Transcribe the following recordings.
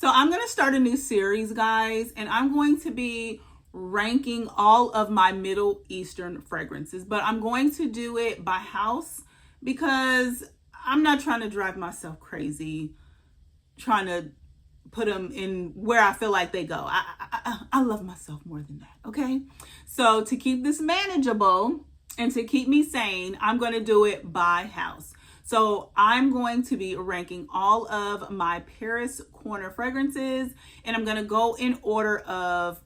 So I'm going to start a new series, guys, and I'm going to be ranking all of my Middle Eastern fragrances, but I'm going to do it by house because I'm not trying to drive myself crazy trying to put them in where I feel like they go. I love myself more than that, okay? So to keep this manageable and to keep me sane, I'm going to do it by house. So I'm going to be ranking all of my Paris Corner fragrances, and I'm going to go in order of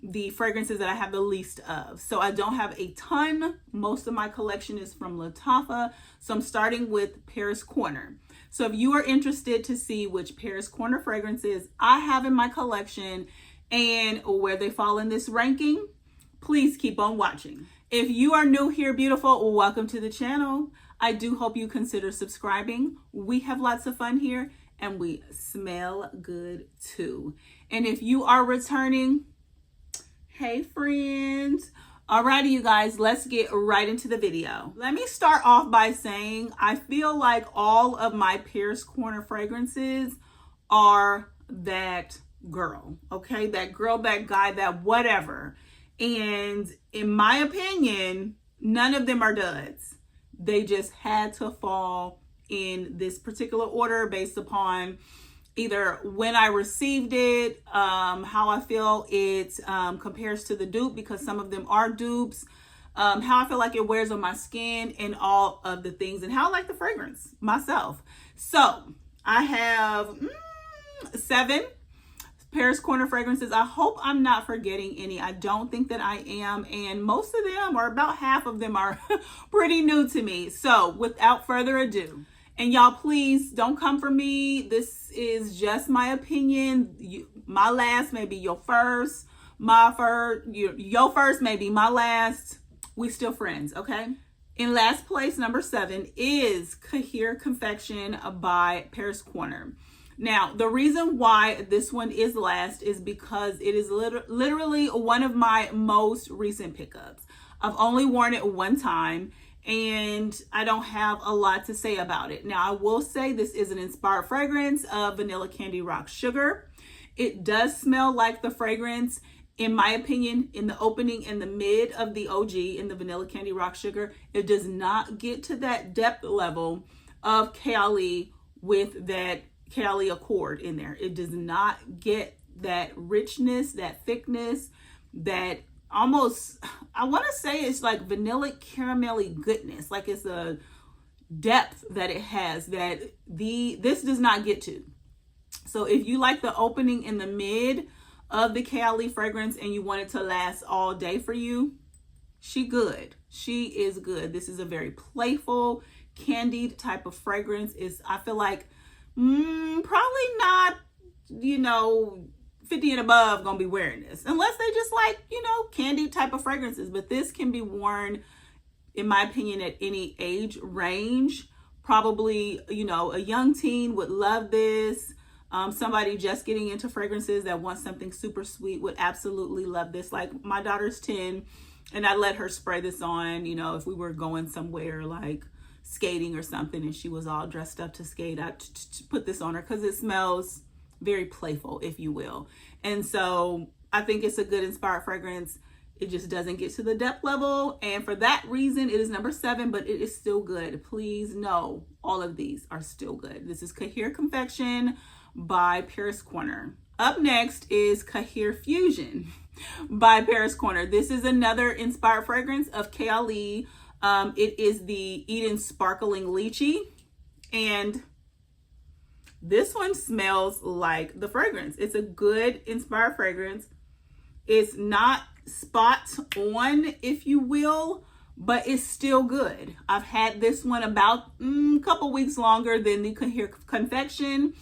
the fragrances that I have the least of. So I don't have a ton. Most of my collection is from Lattafa. So I'm starting with Paris Corner. So if you are interested to see which Paris Corner fragrances I have in my collection and where they fall in this ranking, please keep on watching. If you are new here, beautiful, welcome to the channel. I do hope you consider subscribing. We have lots of fun here and we smell good too. And if you are returning, hey friends. Alrighty, you guys, let's get right into the video. Let me start off by saying I feel like all of my Paris Corner fragrances are that girl, okay? That girl, that guy, that whatever. And in my opinion, none of them are duds. They just had to fall in this particular order based upon either when I received it, how I feel it compares to the dupe, because some of them are dupes, how I feel like it wears on my skin, and all of the things, and how I like the fragrance myself. So I have 7 Paris Corner fragrances. I hope I'm not forgetting any. I don't think that I am, and most of them, or about half of them, are pretty new to me. So without further ado, and y'all, please don't come for me. This is just my opinion. My last may be your first. My first, your first may be my last. We still friends, okay? In last place, number 7, is Khair Confection by Paris Corner. Now, the reason why this one is last is because it is literally one of my most recent pickups. I've only worn it one time, and I don't have a lot to say about it. Now, I will say this is an inspired fragrance of Vanilla Candy Rock Sugar. It does smell like the fragrance, in my opinion, in the opening and the mid of the OG, in the Vanilla Candy Rock Sugar. It does not get to that depth level of Khair with that Khair Accord in there. It does not get that richness, that thickness, that almost, I want to say it's like vanilla caramelly goodness. Like it's a depth that it has that this does not get to. So if you like the opening and the mid of the Khair fragrance and you want it to last all day for you, she good. She is good. This is a very playful, candied type of fragrance. I feel like probably not, 50 and above gonna be wearing this, unless they just like, candy type of fragrances. But this can be worn, in my opinion, at any age range. Probably, a young teen would love this. Somebody just getting into fragrances that wants something super sweet would absolutely love this. Like my daughter's 10 and I let her spray this on, if we were going somewhere like skating or something and she was all dressed up to skate, I put this on her because it smells very playful, if you will. And so I think it's a good inspired fragrance. It just doesn't get to the depth level, and for that reason it is number 7, but it is still good. Please know all of these are still good. This is Khair Confection by Paris Corner. Up next is Khair Fusion by Paris Corner. This is another inspired fragrance of Khair. It is the Eden Sparkling Lychee, and this one smells like the fragrance. It's a good inspired fragrance. It's not spot on, if you will, but it's still good. I've had this one about a couple weeks longer than the Khair Confection,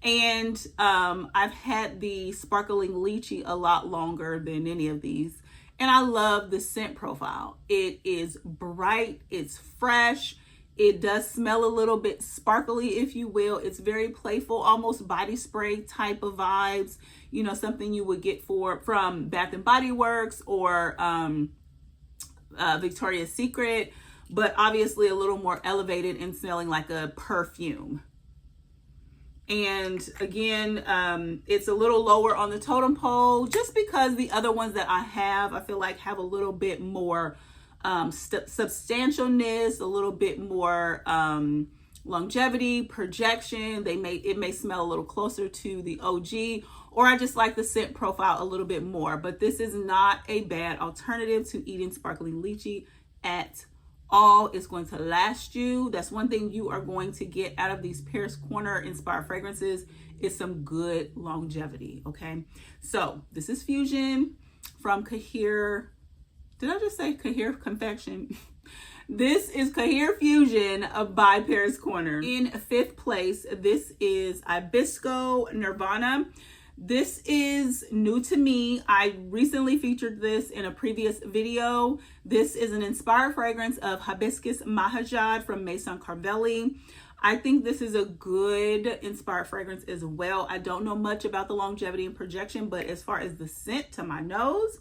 and I've had the Sparkling Lychee a lot longer than any of these. And I love the scent profile. It is bright, it's fresh, it does smell a little bit sparkly, if you will. It's very playful, almost body spray type of vibes. Something you would get from Bath and Body Works or Victoria's Secret, but obviously a little more elevated and smelling like a perfume. And again, it's a little lower on the totem pole just because the other ones that I have, I feel like have a little bit more substantialness, a little bit more longevity, projection. It may smell a little closer to the OG, or I just like the scent profile a little bit more. But this is not a bad alternative to eating sparkling lychee at all. It's going to last you. That's one thing you are going to get out of these Paris Corner inspired fragrances is some good longevity. Okay, so this is Fusion from Khair. Did I just say Khair Confection? This is Khair Fusion by Paris Corner. In 5th place, this is Ibisco Nirvana. This is new to me. I recently featured this in a previous video. This is an inspired fragrance of Hibiscus Mahajad from Maison Alhambra. I think this is a good inspired fragrance as well. I don't know much about the longevity and projection, but as far as the scent to my nose,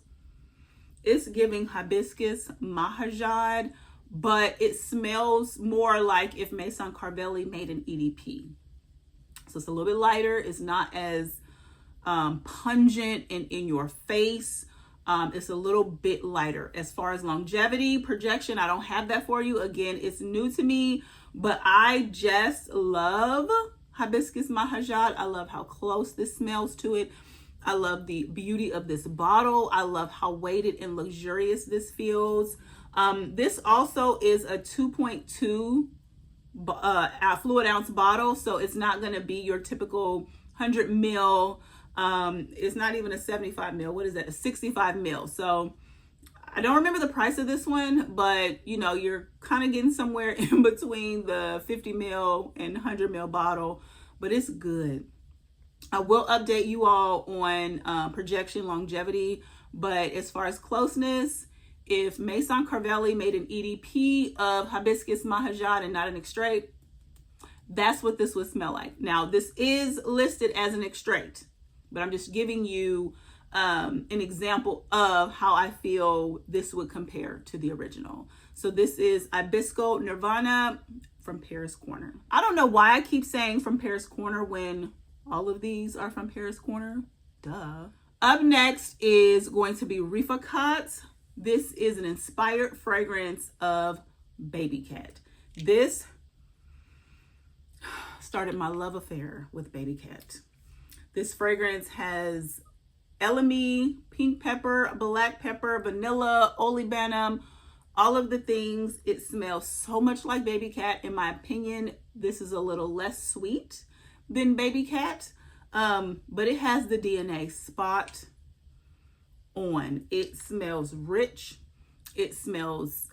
it's giving Hibiscus Mahajad, but it smells more like if Maison Alhambra made an EDP. So it's a little bit lighter. It's not as pungent and in your face. It's a little bit lighter. As far as longevity, projection, I don't have that for you. Again, it's new to me, but I just love Hibiscus Mahajad. I love how close this smells to it. I love the beauty of this bottle. I love how weighted and luxurious this feels. This also is a 2.2 fluid ounce bottle, so it's not going to be your typical 100 ml. It's not even a 75 ml. What is that? A 65 ml. So I don't remember the price of this one, but you know, you're kind of getting somewhere in between the 50 ml and 100 ml bottle, but it's good. I will update you all on projection, longevity, but as far as closeness, if Maison Alhambra made an EDP of Hibiscus Mahajad and not an extrait, that's what this would smell like. Now, this is listed as an extrait, but I'm just giving you an example of how I feel this would compare to the original. So this is Ibisco Nirvana from Paris Corner. I don't know why I keep saying from Paris Corner when all of these are from Paris Corner. Duh. Up next is going to be Rifaaqat. This is an inspired fragrance of Baby Cat. This started my love affair with Baby Cat. This fragrance has elemi, pink pepper, black pepper, vanilla, olibanum, all of the things. It smells so much like Baby Cat. In my opinion, this is a little less sweet than Baby Cat, but it has the DNA spot on. It smells rich. It smells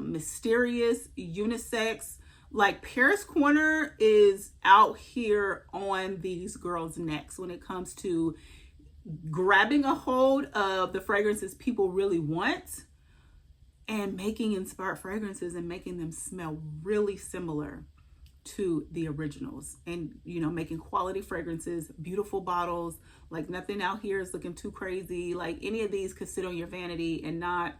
mysterious, unisex. Like Paris Corner is out here on these girls' necks when it comes to grabbing a hold of the fragrances people really want and making inspired fragrances and making them smell really similar to the originals, and you know, making quality fragrances, beautiful bottles. Like nothing out here is looking too crazy. Like any of these could sit on your vanity and not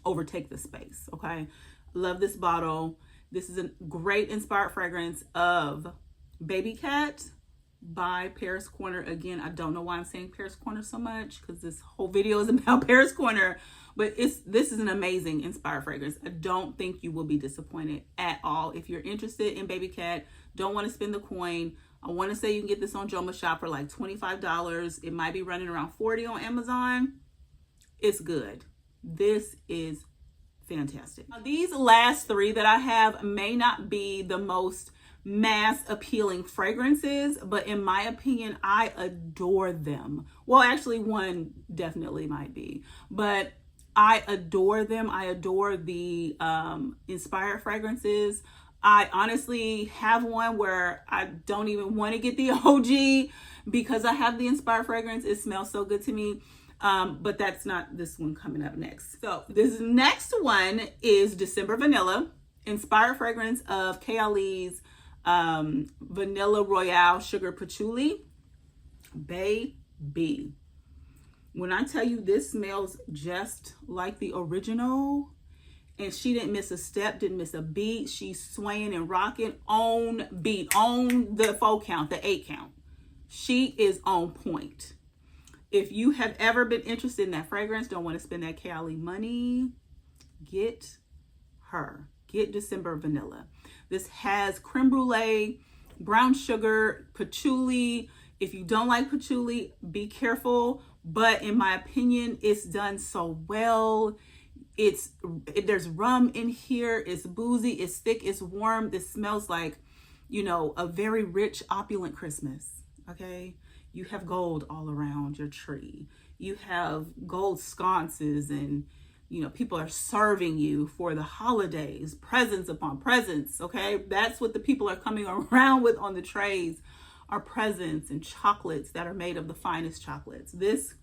overtake the space. Okay, love this bottle. This is a great inspired fragrance of Baby Cat by Paris Corner. Again, I don't know why I'm saying Paris Corner so much because this whole video is about Paris Corner, but this is an amazing inspired fragrance. I don't think you will be disappointed at all. If you're interested in Baby Cat, don't want to spend the coin, I want to say you can get this on Joma Shop for like $25. It might be running around $40 on Amazon. It's good. This is fantastic. Now, these last three that I have may not be the most mass appealing fragrances, but in my opinion, I adore them. Well, actually one definitely might be, but I adore them. I adore the inspired fragrances. I honestly have one where I don't even want to get the OG because I have the inspired fragrance. It smells so good to me. But that's not this one coming up next. So this next one is December Vanilla, inspired fragrance of Kayali's Vanilla Royale Sugar Patchouli. Baby, when I tell you this smells just like the original, And she didn't miss a step, didn't miss a beat. She's swaying and rocking on beat, on the 4 count, the 8 count. She is on point. If you have ever been interested in that fragrance, don't want to spend that Khair money, get her. Get December Vanilla. This has creme brulee, brown sugar, patchouli. If you don't like patchouli, be careful. But in my opinion, it's done so well. There's rum in here. It's boozy. It's thick. It's warm. This smells like, you know, a very rich, opulent Christmas. Okay. You have gold all around your tree. You have gold sconces, and, you know, people are serving you for the holidays, presents upon presents. Okay. That's what the people are coming around with on the trays, are presents and chocolates that are made of the finest chocolates. This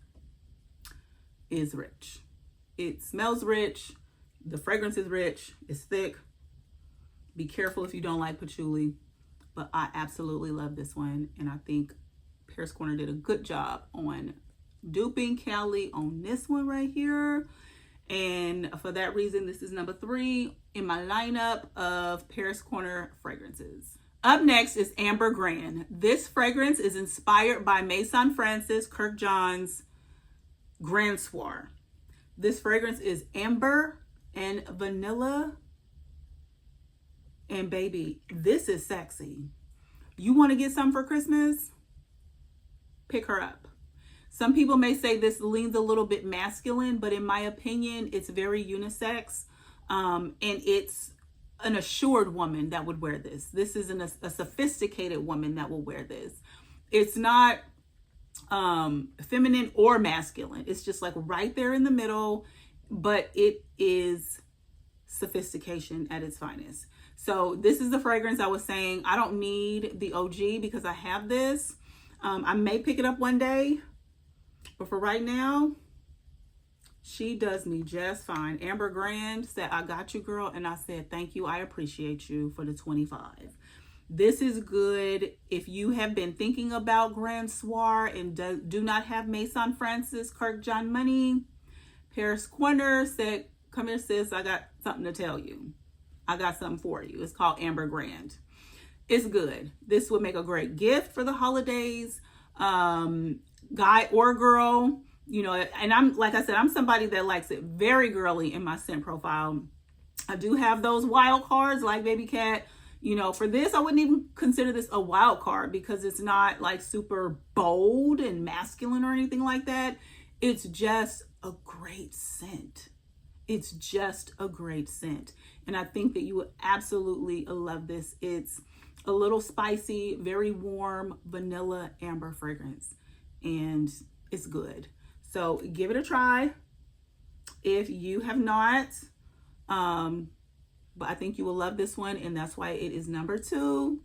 is rich. It smells rich. The fragrance is rich. It's thick. Be careful if you don't like patchouli, but I absolutely love this one. And I think Paris Corner did a good job on duping Khair on this one right here. And for that reason, this is number 3 in my lineup of Paris Corner fragrances. Up next is Amber Grand. This fragrance is inspired by Maison Francis Kurkdjian's Grand Soir. This fragrance is amber and vanilla. And baby, this is sexy. You want to get something for Christmas? Pick her up. Some people may say this leans a little bit masculine, but in my opinion, it's very unisex. And it's an assured woman that would wear this. This isn't a sophisticated woman that will wear this. It's not feminine or masculine. It's just like right there in the middle, but it is sophistication at its finest. So this is the fragrance I was saying I don't need the OG because I have this. I may pick it up one day, but for right now, she does me just fine. Amber Grand said, "I got you, girl." And I said, "Thank you. I appreciate you for the 25. This is good. If you have been thinking about Grand Soir and do not have Maison Francis Kurkdjian money, Paris Corner said, "Come here, sis. I got something to tell you. I got something for you." It's called Amber Grand. It's good. This would make a great gift for the holidays, guy or girl. You know, and I'm, like I said, I'm somebody that likes it very girly in my scent profile. I do have those wild cards like Baby Cat. You know, for this, I wouldn't even consider this a wild card because it's not like super bold and masculine or anything like that. It's just a great scent. It's just a great scent. And I think that you would absolutely love this. It's a little spicy, very warm vanilla amber fragrance, and it's good. So give it a try if you have not. But I think you will love this one, and that's why it is number 2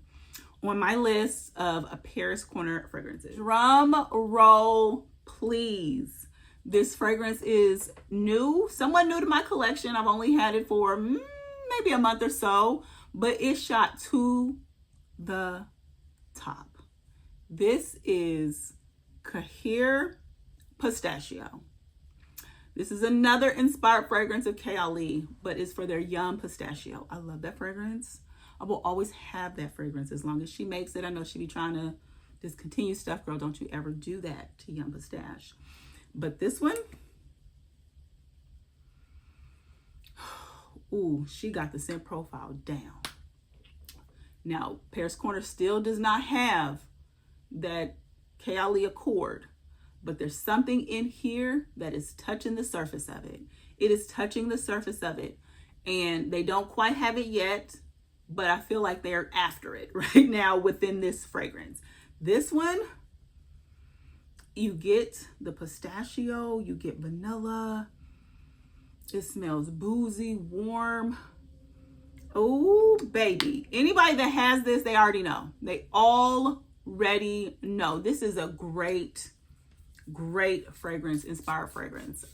on my list of a Paris Corner fragrances. Drum roll, please. This fragrance is new, somewhat new to my collection. I've only had it for maybe a month or so, but it shot to the top. This is Khair Pistachio. This is another inspired fragrance of Khair, but it's for their Yum Pistachio. I love that fragrance. I will always have that fragrance as long as she makes it. I know she be trying to discontinue stuff. Girl, don't you ever do that to Yum Pistache. But this one, ooh, she got the scent profile down. Now, Paris Corner still does not have that Khair Accord, but there's something in here that is touching the surface of it. It is touching the surface of it, and they don't quite have it yet, but I feel like they're after it right now within this fragrance. This one, you get the pistachio, you get vanilla. It smells boozy, warm. Oh, baby. Anybody that has this, they already know. They already know. This is a great fragrance, inspired fragrance.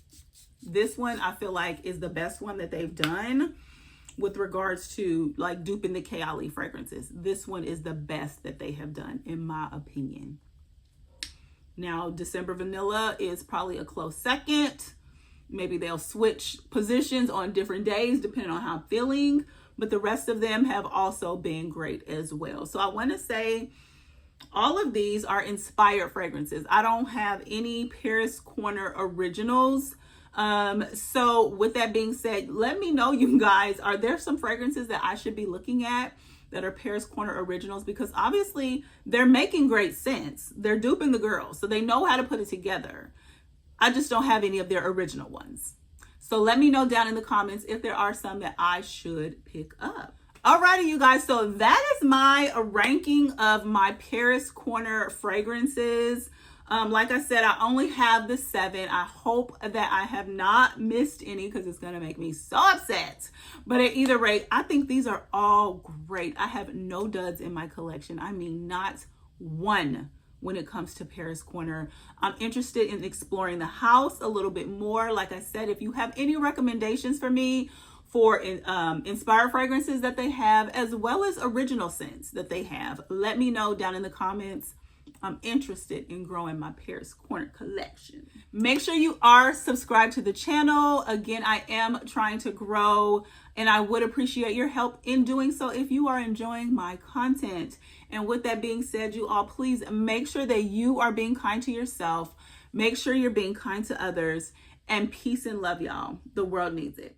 This one I feel like is the best one that they've done with regards to like duping the Khair fragrances. This one is the best that they have done in my opinion. Now, December Vanilla is probably a close second. Maybe they'll switch positions on different days depending on how I'm feeling, but the rest of them have also been great as well. So I want to say all of these are inspired fragrances. I don't have any Paris Corner originals. So with that being said, let me know, you guys, are there some fragrances that I should be looking at that are Paris Corner originals? Because obviously they're making great sense. They're duping the girls, so they know how to put it together. I just don't have any of their original ones. So let me know down in the comments if there are some that I should pick up. Alrighty, you guys, so that is my ranking of my Paris Corner fragrances. Like I said, I only have the 7. I hope that I have not missed any because it's going to make me so upset. But at either rate, I think these are all great. I have no duds in my collection. I mean, not one when it comes to Paris Corner. I'm interested in exploring the house a little bit more. Like I said, if you have any recommendations for me for inspired fragrances that they have, as well as original scents that they have, let me know down in the comments. I'm interested in growing my Paris Corner collection. Make sure you are subscribed to the channel. Again, I am trying to grow, and I would appreciate your help in doing so if you are enjoying my content. And with that being said, you all, please make sure that you are being kind to yourself. Make sure you're being kind to others. And peace and love, y'all. The world needs it.